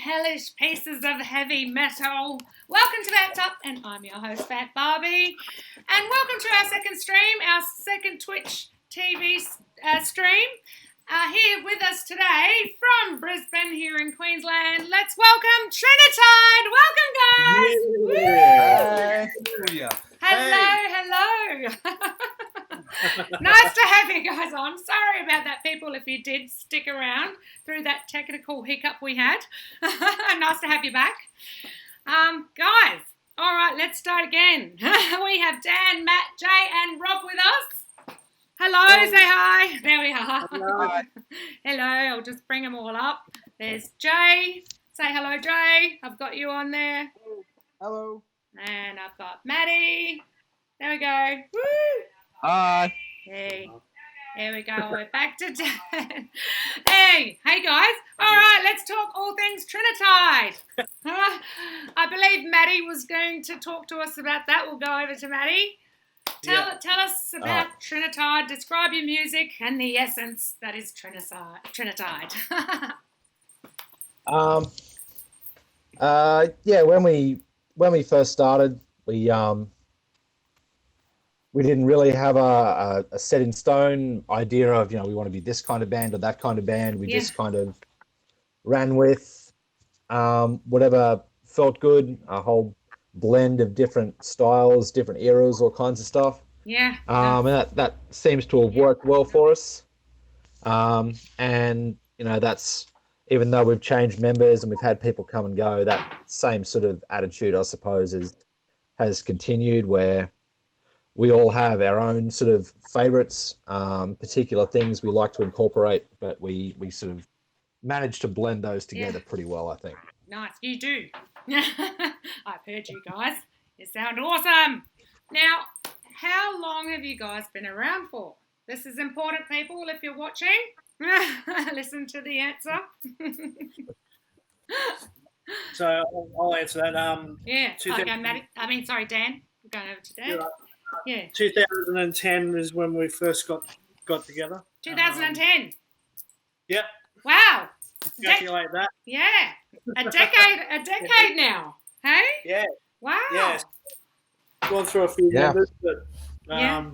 hellish pieces of heavy metal. Welcome to Vamped Up, and I'm your host, Vamp Barbie. And welcome to our second stream, our second Twitch TV stream. Here with us today from Brisbane, here in Queensland, let's welcome Trinatyde. Welcome, guys! Yeah. Hello. Nice to have you guys on. Sorry about that, people, if you did stick around through that technical hiccup we had. Nice to have you back. Guys, all right, let's start again. We have Dan, Matt, Jay, and Rob with us. Hello, say hi. There we are. Hello. Hello, I'll just bring them all up. There's Jay. Say hello, Jay. I've got you on there. Hello. And I've got Maddie. There we go. Woo! Hi. Hey. There we go. We're back to Dan. Hey guys. All right, let's talk all things Trinatyde. I believe Maddie was going to talk to us about that. We'll go over to Maddie. Tell us about Trinatyde. Describe your music and the essence that is Trinatyde. When we first started, we didn't really have a set in stone idea of, we want to be this kind of band or that kind of band. We just kind of ran with whatever felt good, a whole blend of different styles, different eras, all kinds of stuff. Yeah. And that seems to have worked well for us. And that's, even though we've changed members and we've had people come and go, that same sort of attitude, I suppose, has continued, where we all have our own sort of favorites, particular things we like to incorporate, but we sort of manage to blend those together pretty well, I think. Nice, you do. I've heard you guys. You sound awesome. Now, how long have you guys been around for? This is important, people, if you're watching. Listen to the answer. So I'll answer that. Okay, Maddie. Sorry, Dan. We're going over to Dan. Yeah. 2010 is when we first got together. 2010. Yep. Wow. Calculate that. Yeah. A decade now. Hey? Yeah. Wow. Yeah. Gone through a few members, but at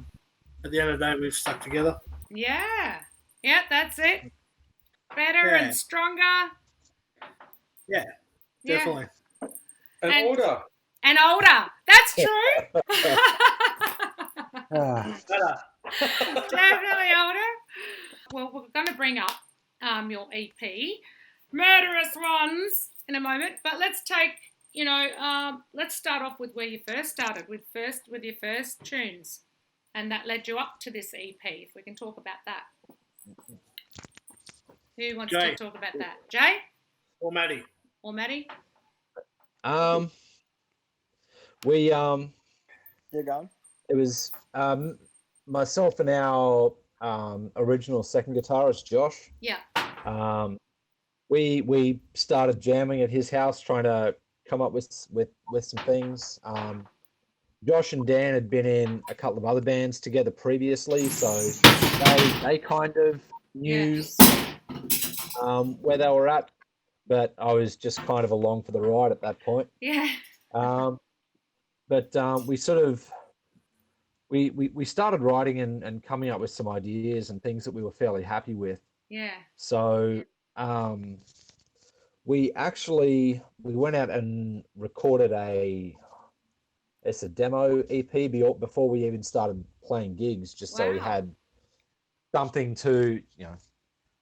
the end of the day, we've stuck together. Yeah. Yeah, that's it. Better and stronger. Yeah, definitely. And older. And older. That's true. Better. Definitely older. Well, we're going to bring up your EP, Murderous Ones, in a moment. But let's take, let's start off with where you first started, with your first tunes. And that led you up to this EP, if we can talk about that. Who wants to talk about that? Jay? Or Maddie? You're going. It was myself and our original second guitarist, Josh. Yeah. We started jamming at his house, trying to come up with some things. Josh and Dan had been in a couple of other bands together previously, so they kind of knew where they were at, but I was just kind of along for the ride at that point. Yeah. But we sort of we started writing and coming up with some ideas and things that we were fairly happy with. Yeah. So we went out and recorded a demo EP before we even started playing gigs, just so we had something to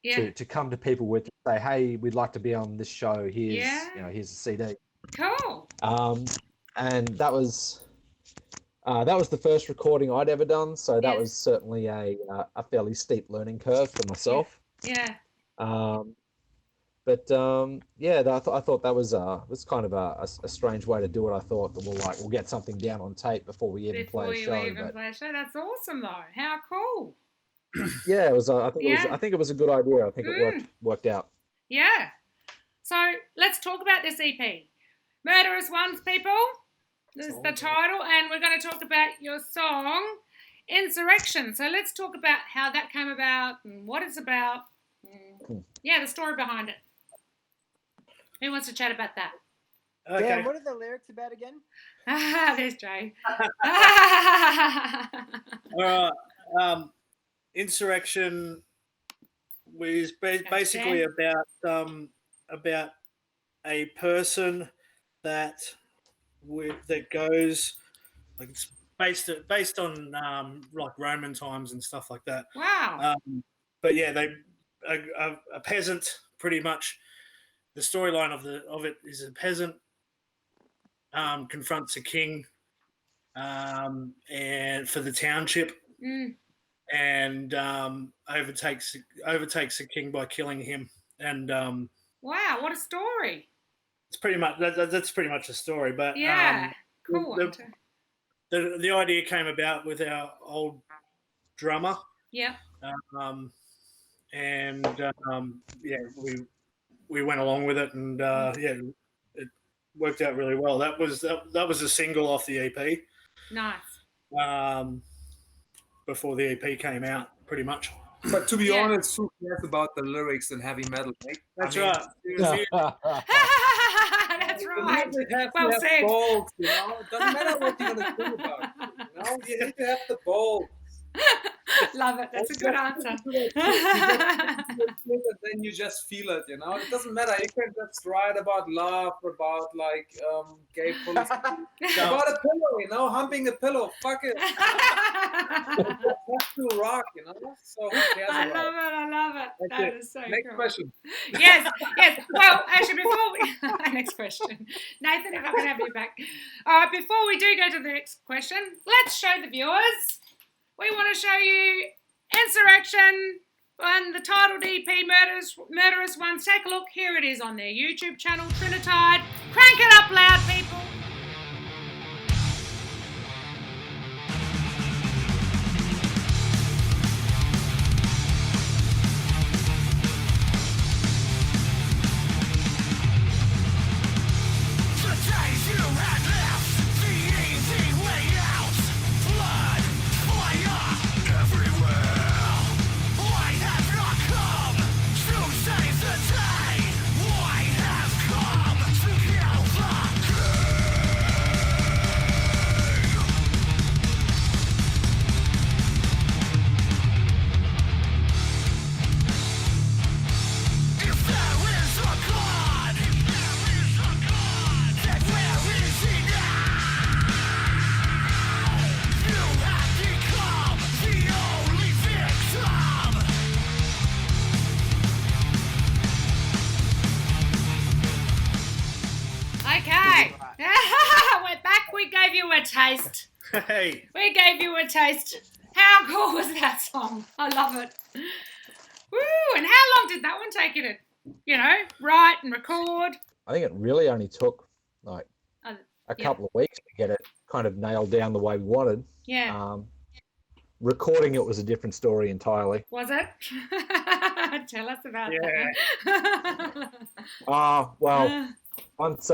to come to people with, say, hey, we'd like to be on this show. Here's a CD. Cool. And that was the first recording I'd ever done, so that was certainly a fairly steep learning curve for myself. Yeah. I thought that was kind of a strange way to do it. I thought that we'll get something down on tape before we even play a show. That's awesome, though. How cool. Yeah, it was. I think it was a good idea. I think it worked out. Yeah. So let's talk about this EP, Murderous Ones, people. This is the title, and we're going to talk about your song, Insurrection. So let's talk about how that came about and what it's about. The story behind it. Who wants to chat about that? Okay. Dan, what are the lyrics about again? There's Jay. All right. Insurrection is basically about a person that goes, like, it's based on like Roman times and stuff like that. Wow. But yeah, a peasant, pretty much. The storyline of it is a peasant confronts a king, and for the township, and overtakes the king by killing him. And wow, what a story! It's pretty much that's pretty much the story. But yeah, cool. The idea came about with our old drummer. Yeah. We went along with it, and it worked out really well. That was a single off the EP. Nice. Before the EP came out, pretty much. But to be honest, who cares about the lyrics in heavy metal, right? That's right. That's right. Well said. Balls, you know? It doesn't matter what you're going to think about. You know? You need to have the balls. Love it. That's a good answer. Then you just feel it, you know. It doesn't matter. You can just write about love, about like gay police, about a pillow, you know, humping a pillow. Fuck it. That's to rock, you know. So who cares? I love it. That is so Next cool. question. Yes. Well, actually, before we next question, Nathan, if I can have you back. All right. Before we do go to the next question, let's show the viewers. We want to show you Insurrection and the titled EP Murderous Ones. Take a look. Here it is on their YouTube channel, Trinatyde. Crank it up loud, people. Taste. Hey. We gave you a taste. How cool was that song? I love it. Woo! And how long did that one take you to, write and record? I think it really only took like a couple of weeks to get it kind of nailed down the way we wanted. Yeah. Recording it was a different story entirely. Was it? Tell us about that. Well, once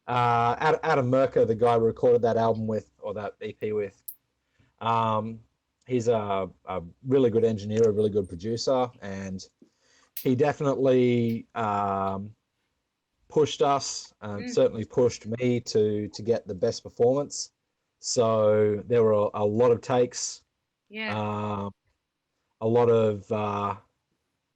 Adam Merker, the guy we recorded that album with, or that EP with, he's a really good engineer, a really good producer, and he definitely pushed us, certainly pushed me to get the best performance. So there were a lot of takes, a lot of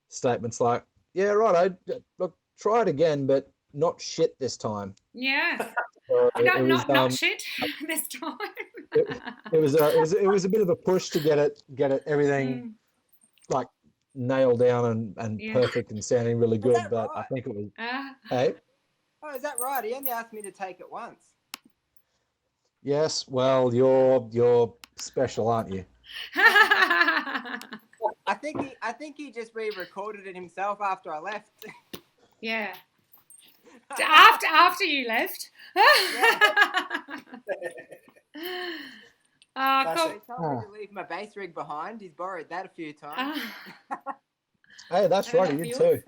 statements like, "Yeah, right, look, try it again, but not shit this time." Yeah. So not shit this time. it was a bit of a push to get it everything like nailed down and perfect and sounding really good. But right? I think it was. Hey. Oh, is that right? He only asked me to take it once. Yes. Well, you're special, aren't you? I think he just re-recorded it himself after I left. Yeah. After you left. Cool. He told me to leave my bass rig behind. He's borrowed that a few times. Hey, that's right. You too.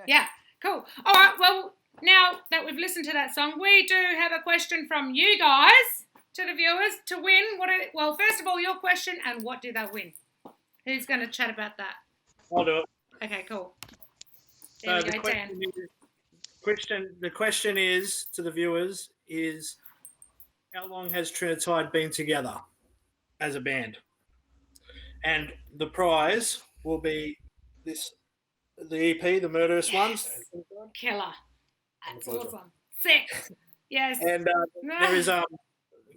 Yeah, cool. All right, well, now that we've listened to that song, we do have a question from you guys to the viewers to win. Well, first of all, your question, and what do they win? Who's going to chat about that? I'll do it. Okay, cool. So the question is, The question is to the viewers is how long has Trinatyde been together as a band? And the prize will be the EP, the Murderous Ones. Killer. That's awesome. Sick. Yes. And there is a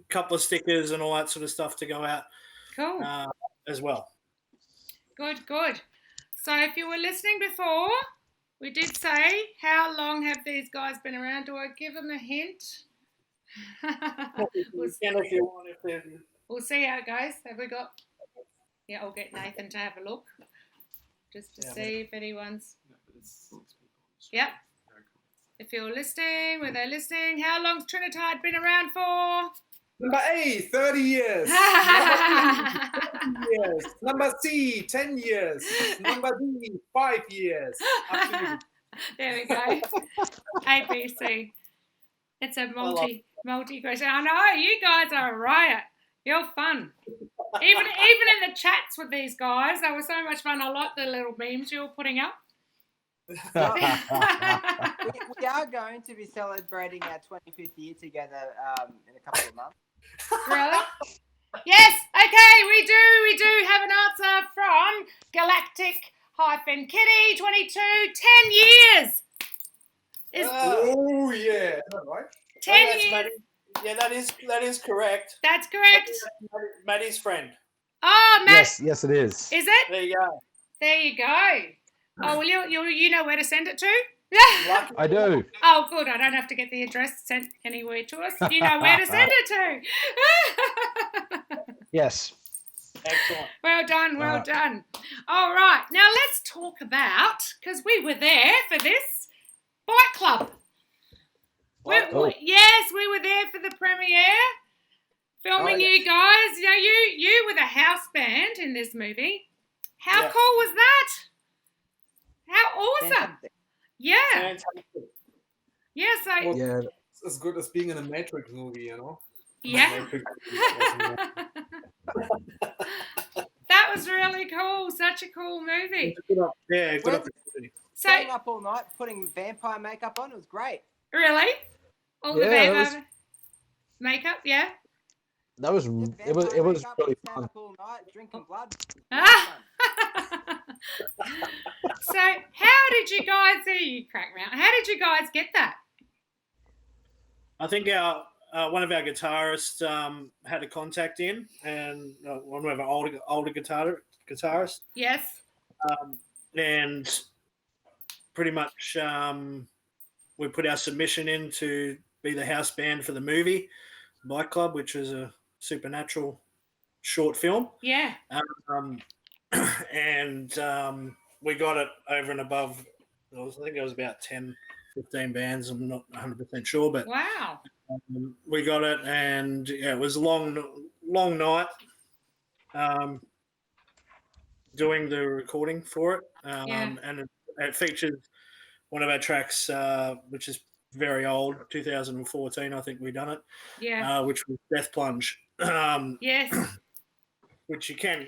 couple of stickers and all that sort of stuff to go out Cool. as well. Good. So if you were listening before, we did say, how long have these guys been around? Do I give them a hint? We'll see how it goes. Have we got... Yeah, I'll get Nathan to have a look just to see if anyone's... Yep. If you're listening, were they listening? How long's Trinatyde been around for? Number A, 30 years. Number B, 20 years. Number C, 10 years. Number D, 5 years. Up to you. There we go. A, B, C. It's a multi question. I know, you guys are a riot. You're fun. Even in the chats with these guys, they were so much fun. I like the little memes you were putting up. We are going to be celebrating our 25th year together in a couple of months. Really? Yes. Okay, we do have an answer from Galactic-Kitty 22. 10 years. Oh yeah, is that right? 10 years. Maddie. Yeah, that is correct. That's correct. Maddie's friend. Oh, Matt. Yes, it is. Is it? There you go. There you go. Oh, well, you know where to send it to? I do. Oh, good. I don't have to get the address sent anywhere to us. You know where to send it to. Yes. Excellent. Well done. All right. Now let's talk about, because we were there for this, Bike Club. Yes, we were there for the premiere, filming you guys. You know, you were the house band in this movie. How cool was that? How awesome! Fantastic. Yeah. Fantastic. Yeah. So. Well, Yeah. It's as good as being in a Matrix movie, you know. Yeah. That was really cool. Such a cool movie. Good opportunity. So. Staying up all night, putting vampire makeup on, it was great. Really? All the vampire makeup, yeah. That was it was really fun. Up all night, drinking blood. So, how did you guys how did you guys get that? I think one of our guitarists had a contact in, and one of our older guitarists. Yes. And pretty much we put our submission in to be the house band for the movie Bike Club, which was a supernatural short film. Yeah. And we got it over and above. I think it was about 10, 15 bands. I'm not 100% sure, but wow. We got it, and it was a long night doing the recording for it. And it features one of our tracks, which is very old, 2014, I think we done it. Yeah. Which was Death Plunge. Yes. Which you can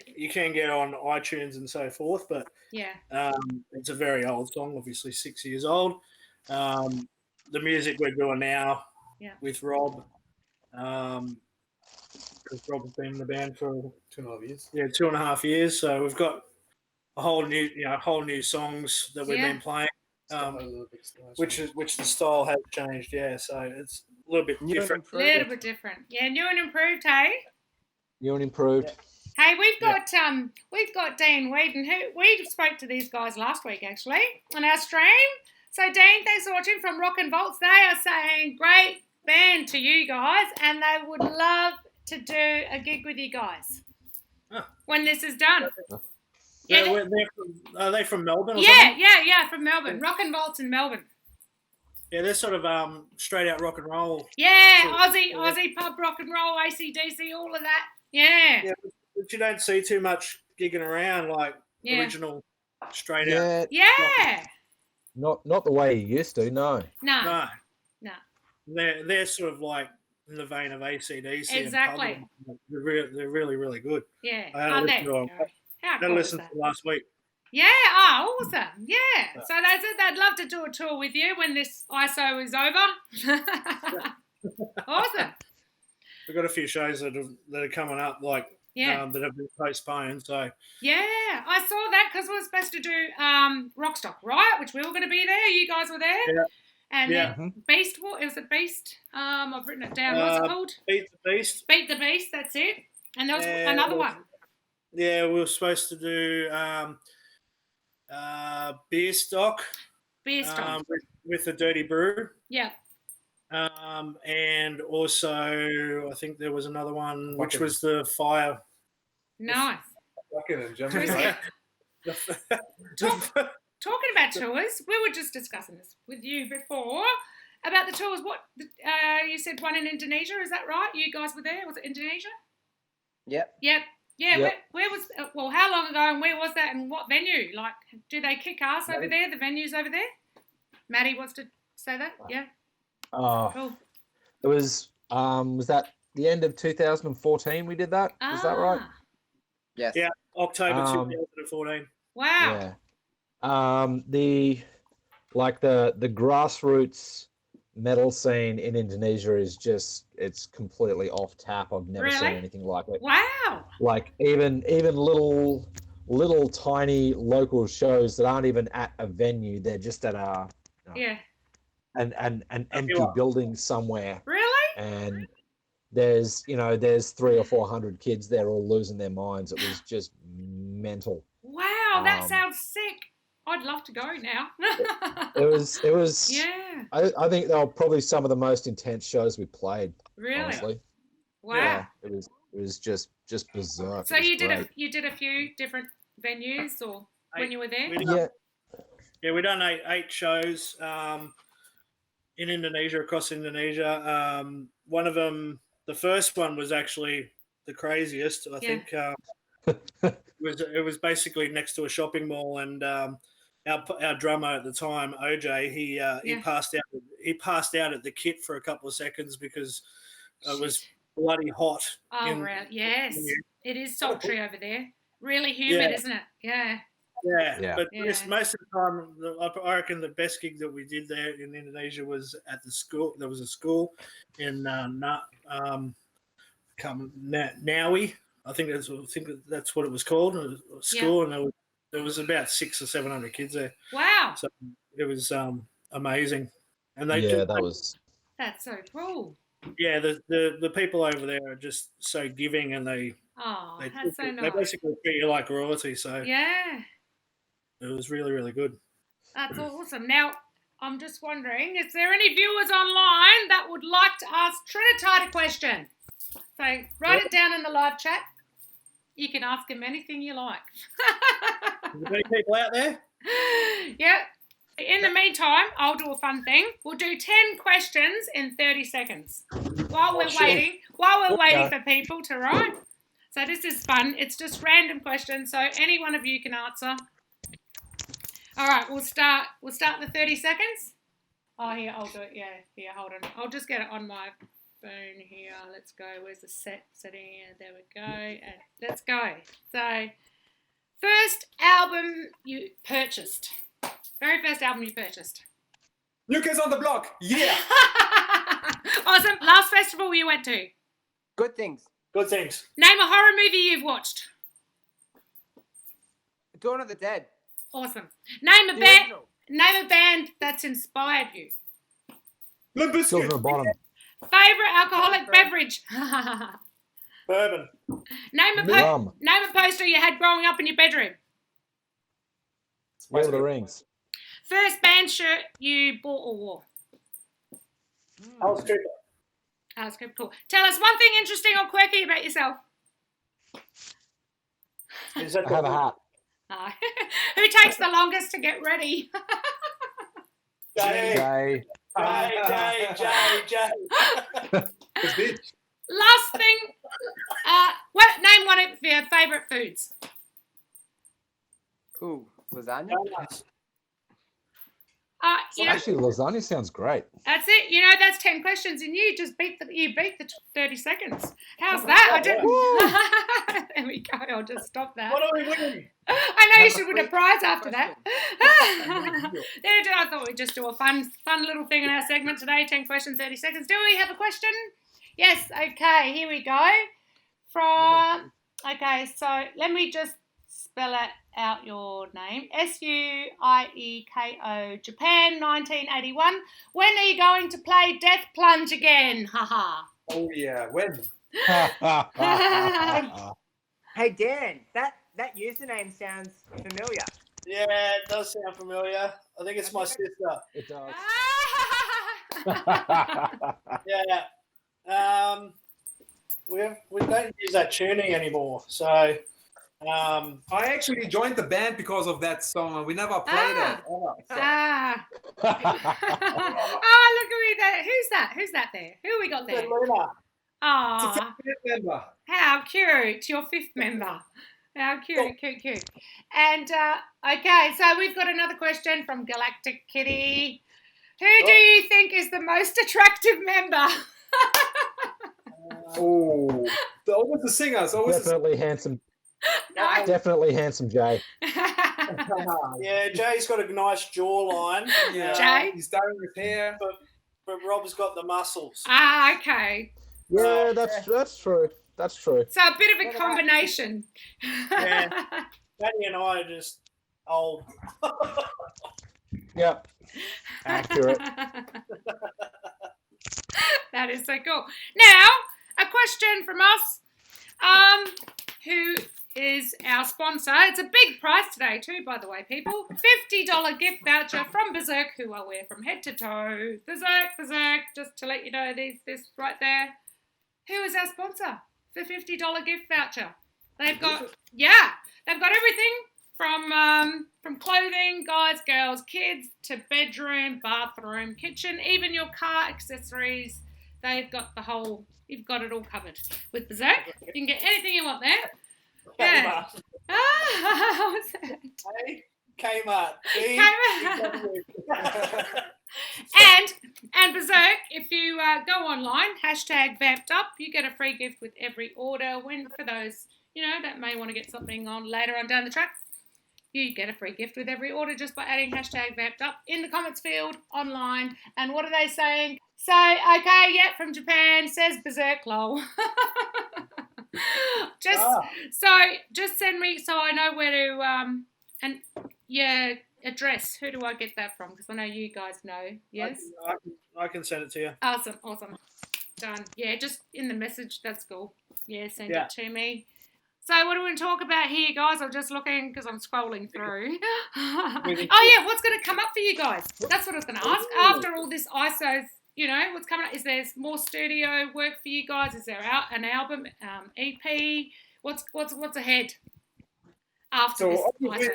get on iTunes and so forth, but it's a very old song, obviously 6 years old. The music we're doing now with Rob, because Rob has been in the band for 2.5 years. Yeah, 2.5 years. So we've got a whole new songs that we've been playing, which the style has changed. Yeah, so it's a little bit different. Yeah, new and improved. Hey. New and improved. Hey, we've got Dean Whedon, who we spoke to these guys last week actually on our stream. So Dean, thanks for watching from Rock and Volts. They are saying great band to you guys, and they would love to do a gig with you guys when this is done. Yeah, are they from Melbourne? Or something? From Melbourne. Rock and Volts in Melbourne. Yeah, they're sort of straight out rock and roll. Yeah, Aussie pub rock and roll, AC/DC, all of that. Yeah. But you don't see too much gigging around like original straight out. Yeah. Not the way you used to, no. No. They're sort of like in the vein of AC/DC. Exactly. They're really, really good. Yeah. I had to listen to them last week. Yeah, awesome. Yeah. So they said they'd love to do a tour with you when this ISO is over. Awesome. We've got a few shows that are coming up, like Yeah. that have been postponed. So Yeah, I saw that because we were supposed to do Rockstock, right? Which we were going to be there. You guys were there. Yeah. And Yeah. then Beast, what was it? Beast? I've written it down. What's it called? Beat the Beast. Beat the Beast. That's it. And there was another one. Yeah, we were supposed to do beer stock. Beer stock. With the Dirty Brew. Yeah. And also, I think there was another one, which was the fire. Nice. Fucking and jumping, right? Talking about tours, we were just discussing this with you before about the tours. What you said, one in Indonesia, is that right? You guys were there. Was it Indonesia? Yep. Yeah. Yep. Where was? Well, how long ago and where was that and what venue? Like, do they kick ass over there? The venues over there. Maddie wants to say that. Yeah. Oh, Cool. it was that the end of 2014 we did that? Is that right? Yes. Yeah, October 2014. Wow. Yeah. The grassroots metal scene in Indonesia is just, it's completely off tap. I've never seen anything like it. Wow. Like even little tiny local shows that aren't even at a venue, they're just at an empty building somewhere. Really? And there's 300 or 400 kids there all losing their minds. It was just mental. Wow, that sounds sick. I'd love to go now. It was. Yeah. I think they were probably some of the most intense shows we played. Really? Honestly. Wow. Yeah, it was just berserk. So you did a few different venues, or when you were there? We done eight shows in Indonesia, across Indonesia. One of them, the first one, was actually the craziest. I think it was basically next to a shopping mall, and our drummer at the time, OJ, he passed out. He passed out at the kit for a couple of seconds because it was bloody hot. Oh, right. Yes. It is sultry over there. Really humid, isn't it? Yeah. Yeah. But most of the time, I reckon the best gig that we did there in Indonesia was at the school. There was a school in Naui. I think that's what it was called. It was a school, and there was about 600 or 700 kids there. Wow. So it was amazing. And that's so cool. Yeah, the people over there are just so giving, and that's so nice. They basically treat you like royalty. So yeah, it was really, really good. That's awesome. Now, I'm just wondering, is there any viewers online that would like to ask Trinatyde a question? So write it down in the live chat. You can ask him anything you like. Is there any people out there? Yeah. In the meantime, I'll do a fun thing. We'll do 10 questions in 30 seconds while we're waiting for people to write. So this is fun. It's just random questions, so any one of you can answer. All right, we'll start the 30 seconds. Oh, here, I'll do it. Yeah, here, hold on. I'll just get it on my phone here. Let's go. Where's the setting? There we go. And let's go. So, first album you purchased. Very first album you purchased. New Kids on the Block. Yeah. Awesome. Last festival you went to. Good Things. Good Things. Name a horror movie you've watched. Dawn of the Dead. Awesome. Name a band that's inspired you. Limp Bizkit. Silver and Bottom. Favorite alcoholic beverage. Bourbon. Name a poster you had growing up in your bedroom. Lord of the Rings. First band shirt you bought or wore. Alice Cooper. Alice Cooper, cool. Tell us one thing interesting or quirky about yourself. I have a hat. Who takes the longest to get ready? Jay. Last thing. Name one of your favourite foods. Ooh, lasagna. You know, Actually, lasagna sounds great. that's it. You know, that's 10 questions, and you just beat the 30 seconds. How's that? I didn't. There we go. I'll just stop that. What are we winning? I know you should win a prize after that. I thought we'd just do a fun little thing in our segment today. 10 questions, 30 seconds. Do we have a question? Yes. Okay. Here we go. Okay. So let me just spell out your name. SUIEKO, Japan, 1981. When are you going to play Death Plunge again? Haha. Oh yeah, when? Hey Dan, that username sounds familiar. Yeah, it does sound familiar. I think it's my sister. It does. Yeah. We don't use that tuning anymore. So I actually joined the band because of that song, and we never played it. Oh, look at me there. Who's that there? Who we got there? Luna. Oh, Remember? how cute. Your fifth member. How cute. And, okay, so we've got another question from Galactic Kitty. Who do you think is the most attractive member? Oh, always the singers. Definitely handsome. No. Definitely handsome Jay. Yeah, Jay's got a nice jawline. Yeah, Jay? he's dyeing his hair. But Rob's got the muscles. Okay. Yeah, that's true. That's true. So a bit of a combination. Yeah. Daddy and I are just old. Yep. Accurate. That is so cool. Now, a question from us. Who is our sponsor? It's a big prize today too, by the way, people. $50 gift voucher from Berserk, who I wear from head to toe. Berserk. Just to let you know, this right there. Who is our sponsor for $50 gift voucher? They've got everything from clothing, guys, girls, kids, to bedroom, bathroom, kitchen, even your car accessories. They've got you've got it all covered with Berserk. You can get anything you want there. Yeah. What's that? Kmart. And Berserk, if you go online, #Vamped Up, you get a free gift with every order. For those, that may want to get something on later on down the track, you get a free gift with every order just by adding #Vamped Up in the comments field online. And what are they saying? So, okay, from Japan, says Berserk, lol. Just send me so I know where to address. Who do I get that from? Because I know you guys know. Yes, I can send it to you. Awesome. Done. Yeah, just in the message. That's cool. Yeah, send it to me. So what do we want to talk about here, guys? I'm just looking because I'm scrolling through. What's going to come up for you guys? That's what I was going to ask. After all this ISOs, what's coming up? Is there more studio work for you guys? Is there an album, EP? What's ahead after this?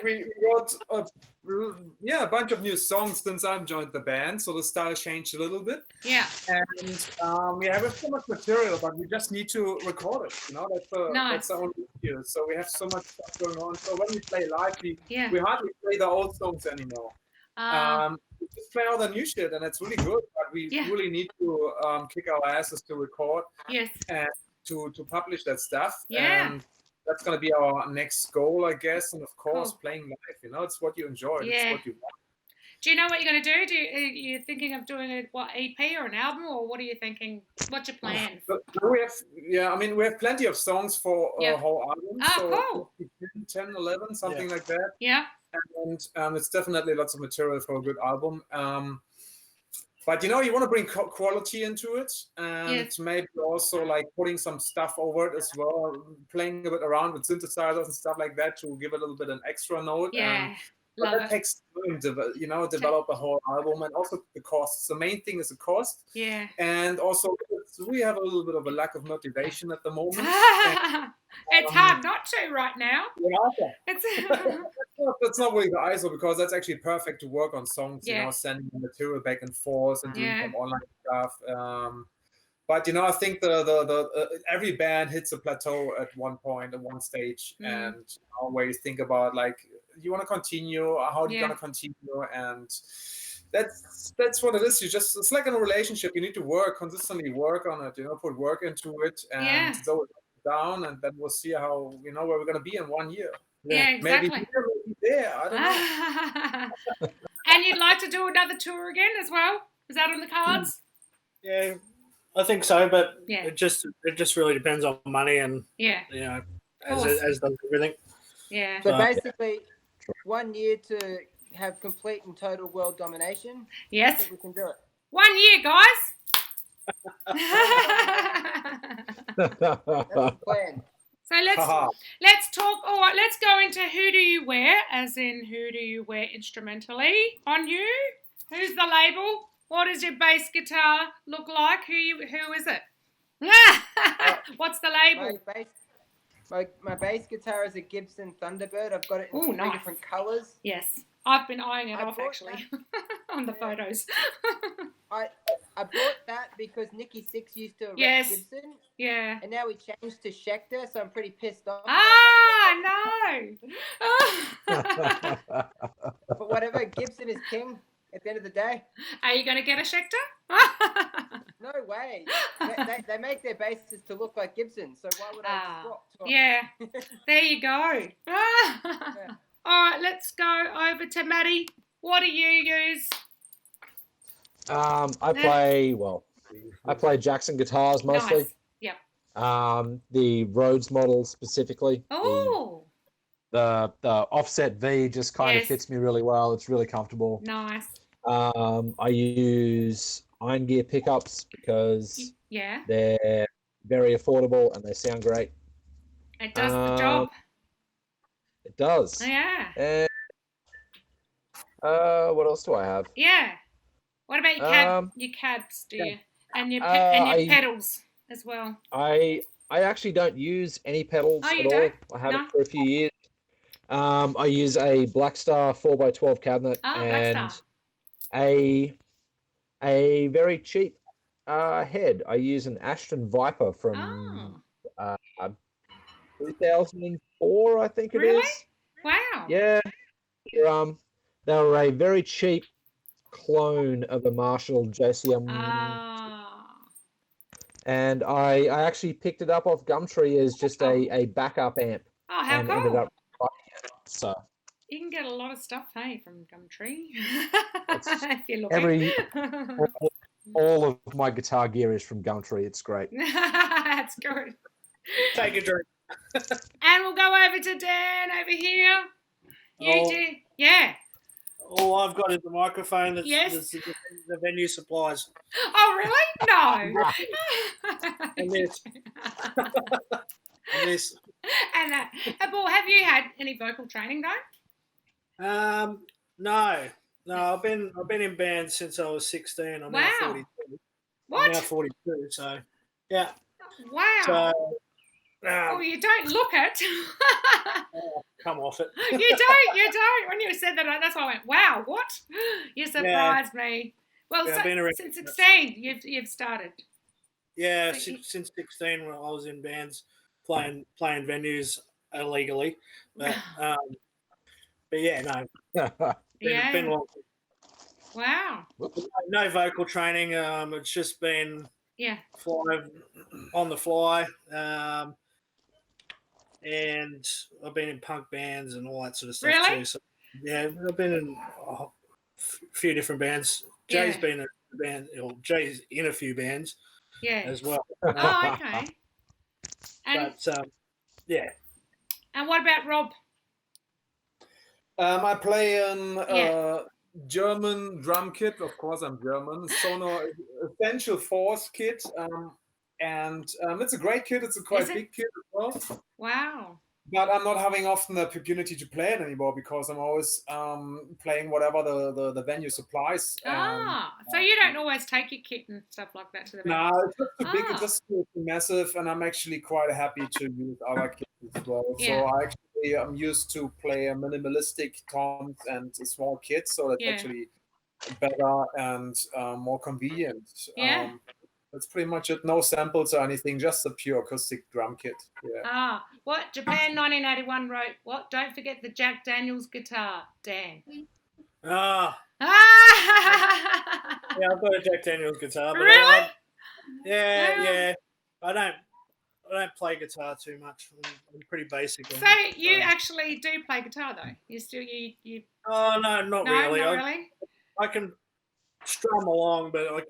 We wrote a bunch of new songs since I've joined the band, so the style changed a little bit. Yeah. And we have so much material, but we just need to record it. That's the only issue. So we have so much stuff going on. So when we play live, we hardly play the old songs anymore. We just play all the new shit, and it's really good. But we really need to kick our asses to record. Yes. And to publish that stuff. Yeah. And that's going to be our next goal, I guess. And of course, playing live. It's what you enjoy. It's what you want. Do you know what you're going to do? Are you thinking of doing an EP or an album, or what are you thinking? What's your plan? We have plenty of songs for a whole album. Cool. 10, 11, something like that. Yeah. And it's definitely lots of material for a good album. But you want to bring quality into it, and maybe also like putting some stuff over it as well, playing a bit around with synthesizers and stuff like that to give a little bit an extra note. Yeah. But that takes time to develop a whole album, and also the costs. The main thing is the cost. Yeah. And also we have a little bit of a lack of motivation at the moment. It's hard not to right now. Yeah. That's not really the ISO, because that's actually perfect to work on songs. Sending the material back and forth and doing some online stuff. But I think the every band hits a plateau at one point, at one stage, and always think about like, you want to continue? How are you going to continue? And that's what it is. It's like in a relationship. You need to consistently work on it. Put work into it, and it's always down, and then we'll see how where we're gonna be in 1 year. Yeah, exactly. Maybe here, maybe there. I don't know. And you'd like to do another tour again as well? Is that on the cards? Yeah, I think so, but it just really depends on money and as does everything. Yeah. So basically, 1 year to have complete and total world domination. Yes. I think we can do it. 1 year, guys. That's the plan. So let's talk. All right, let's go into who do you wear, as in who do you wear instrumentally on you? Who's the label? What does your bass guitar look like? Who is it? What's the label? My bass guitar is a Gibson Thunderbird. I've got it in three different colours. Yes, I've been eyeing it off actually on the photos. I bought that because Nikki Sixx used to rep Gibson. Yeah. And now we changed to Schecter, so I'm pretty pissed off. No. But whatever, Gibson is king at the end of the day. Are you going to get a Schecter? No way. They make their basses to look like Gibson, so why would I swap? Yeah. There you go. All right, let's go over to Maddie. What do you use? I play Jackson guitars mostly. Nice. Yep. The Rhodes model specifically. Oh. The offset V just kind of fits me really well. It's really comfortable. Nice. I use Iron Gear pickups because they're very affordable and they sound great. It does the job. It does. Yeah. And what else do I have? Yeah. What about your cabs, do you? And your pedals as well? I actually don't use any pedals at all. I haven't for a few years. I use a Blackstar 4x12 cabinet and a very cheap head. I use an Ashton Viper from 2004, I think it is. Wow. Yeah. They were a very cheap clone of a Marshall JCM. And I actually picked it up off Gumtree as just a backup amp. Oh, how cool. Ended up so. You can get a lot of stuff, hey, from Gumtree. If you're looking. All of my guitar gear is from Gumtree. It's great. That's good. Take a drink. And we'll go over to Dan over here. Yeah. All I've got is the microphone that's the venue supplies. Oh, really? No. And this. And this. And that. Well, have you had any vocal training though? No. I've been in bands since I was 16. I'm now 42. What? I'm now 42. So yeah. Wow. So. Well, you don't look it. Come off it. You don't. When you said that, that's why I went, wow, what? You surprised me. Well, since 16, you've started. Yeah, since 16 when I was in bands playing venues illegally. But yeah, no. Been long. Wow. No vocal training. It's just been fly on the fly. And I've been in punk bands and all that sort of stuff too. So yeah, I've been in a few different bands. Jay's been in a band, or Jay's in a few bands as well. Oh, okay. And, yeah. And what about Rob? I play an German drum kit. Of course, I'm German. Sonar Essential Force kit. And it's a great kit. It's a quite big kit as well. Wow. But I'm not having often the opportunity to play it anymore because I'm always playing whatever the venue supplies. So you don't always take your kit and stuff like that to the venue? No, it's just too big. It's just too massive, and I'm actually quite happy to use other kits as well. Yeah. So I'm used to play a minimalistic toms and a small kit, so that's actually better and more convenient. Yeah. That's pretty much it. No samples or anything, just a pure acoustic drum kit. Yeah. What? Japan 1981 wrote, what? Don't forget the Jack Daniels guitar, Dan. Yeah, I've got a Jack Daniels guitar. But Really? Yeah. I don't play guitar too much. I'm pretty basic. So you actually do play guitar though? You? Oh no, not No, really. not really. I can strum along, but I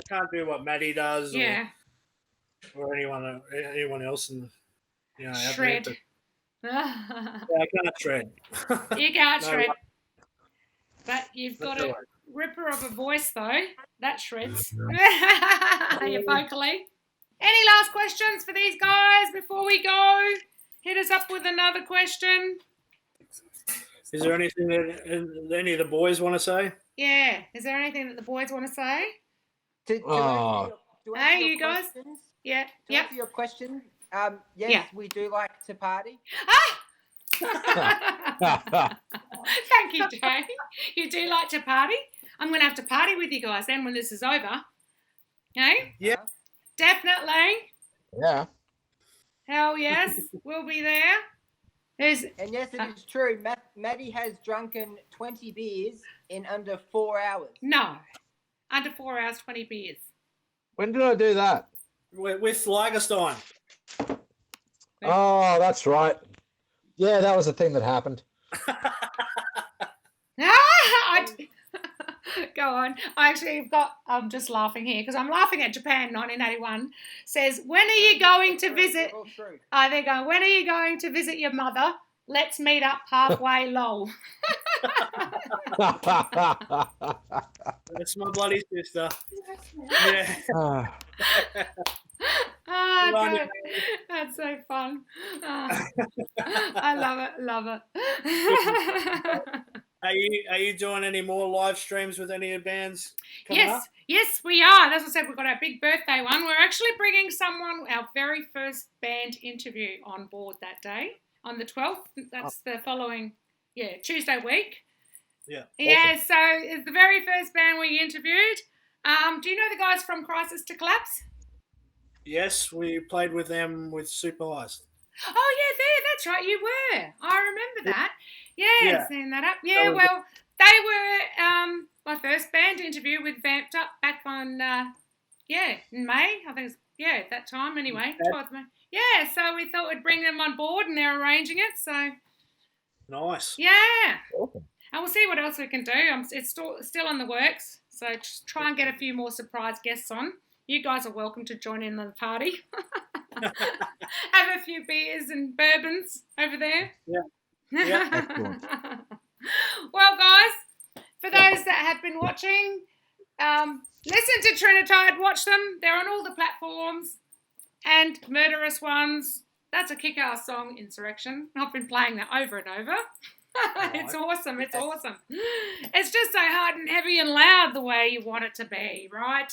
can't do what Maddie does. Yeah. Or anyone else in Shred. Yeah, I can't shred. You can't No, shred. But you've got That's a all right. ripper of a voice though. That shreds. You're vocally. Any last questions for these guys before we go? Hit us up with another question. Is there anything that any of the boys want to say? Yeah. Is there anything that the boys want to say? Hey, you guys. Yeah. To answer your question, yes, we do like to party. Thank you, Jay. You do like to party? I'm going to have to party with you guys then when this is over. Okay? Yeah. Definitely. Yeah. Hell yes. We'll be there. And yes, it is true. Maddie has drunken 20 beers in under 4 hours. No. Under 4 hours, 20 beers. When did I do that? With Lagerstein. Oh, that's right. Yeah, that was the thing that happened. Go on. I'm just laughing here because I'm laughing at Japan 1981. Says, when are you going to visit? They're going, when are you going to visit your mother? Let's meet up halfway, lol. That's my bloody sister. Yeah. God. That's so fun. I love it. Are you doing any more live streams with any of the bands coming up? Yes, we are. As I said, we've got our big birthday one. We're actually bringing our very first band interview on board that day on the 12th. That's the following, Tuesday week. Yeah. Yeah, so it's the very first band we interviewed. Do you know the guys from Crisis to Collapse? Yes, we played with them with Supervised. Oh, yeah, that's right. You were. I remember that. Yeah, seeing that up. Yeah, well, they were my first band interview with Vamped Up back on, in May. I think it's, that time anyway. 12th May. Yeah, so we thought we'd bring them on board and they're arranging it, so. Nice. Yeah. Awesome. And we'll see what else we can do. It's still in the works, so just try and get a few more surprise guests on. You guys are welcome to join in the party. Have a few beers and bourbons over there. Yeah. Excellent. Well, guys, for those that have been watching, listen to Trinatyde, watch them. They're on all the platforms. And Murderous Ones, that's a kick-ass song, Insurrection. I've been playing that over and over. It's awesome. It's awesome. It's just so hard and heavy and loud the way you want it to be, right?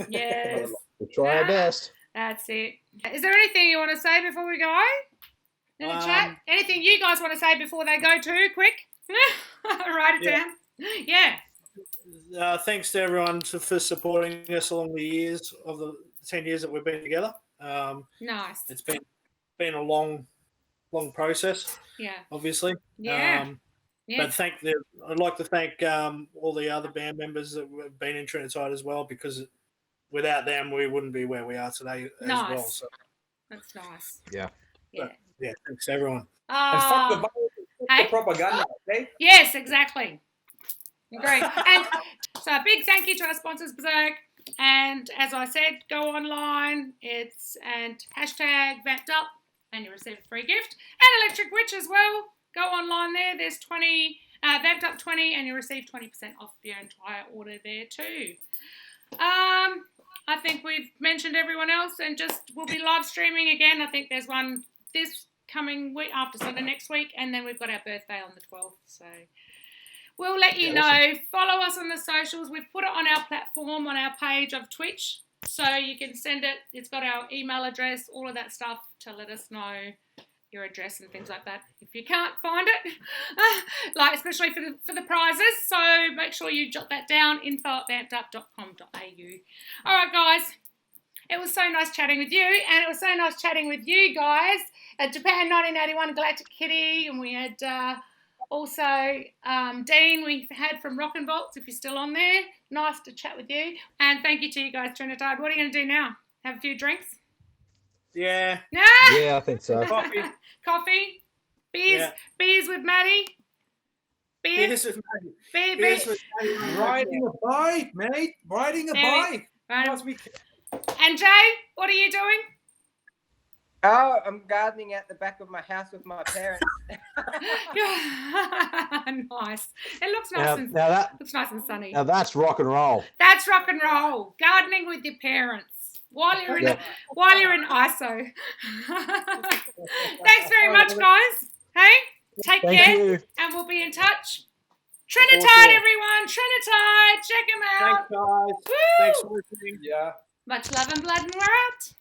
Yes. We'll try our best. That's it. Is there anything you want to say before we go? In the chat? Anything you guys want to say before they go too? Quick. Write it down. Yeah. Thanks to everyone for supporting us along the years of the 10 years that we've been together. Nice. It's been a long process. Yeah. Obviously. Yeah. But I'd like to thank all the other band members that have been in Trinatyde as well, because without them we wouldn't be where we are today as well. So that's nice. Yeah. Thanks everyone. And fuck the propaganda, okay? Yes, exactly. Great. And so a big thank you to our sponsors, Berserk. And as I said, go online. And hashtag Vamped Up, and you receive a free gift. And Electric Witch as well. Go online there. There's 20 Vamped Up 20, and you receive 20% off your entire order there too. I think we've mentioned everyone else, and we'll be live streaming again. I think there's one this coming week after Sunday next week, and then we've got our birthday on the 12th. So we'll let you know. Awesome. Follow us on the socials. We've put it on our platform, on our page of Twitch, so you can send it. It's got our email address, all of that stuff to let us know your address and things like that. If you can't find it, especially for the prizes, so make sure you jot that down, info@vampedup.com.au. All right, guys. It was so nice chatting with you, and it was so nice chatting with you guys at Japan 1981 Galactic Kitty, and we had Also, Dean, we've had from Rock and Bolts, if you're still on there. Nice to chat with you. And thank you to you guys, Trinatyde. What are you going to do now? Have a few drinks? Yeah. Yeah, I think so. Coffee. Coffee? Beers? Yeah. Beers with Maddie? Beers with Maddie. Beers with Maddie. Riding a bike, mate. Riding a bike. And Jay, what are you doing? Oh, I'm gardening at the back of my house with my parents. Nice. It looks nice looks nice and sunny. Now that's rock and roll. That's rock and roll. Gardening with your parents while you're in ISO. Thanks very much, guys. Hey, take care, and we'll be in touch. Trinatyde, everyone. Trinatyde, check him out. Thanks, guys. Woo! Thanks for listening. Yeah. Much love and blood, and we're out.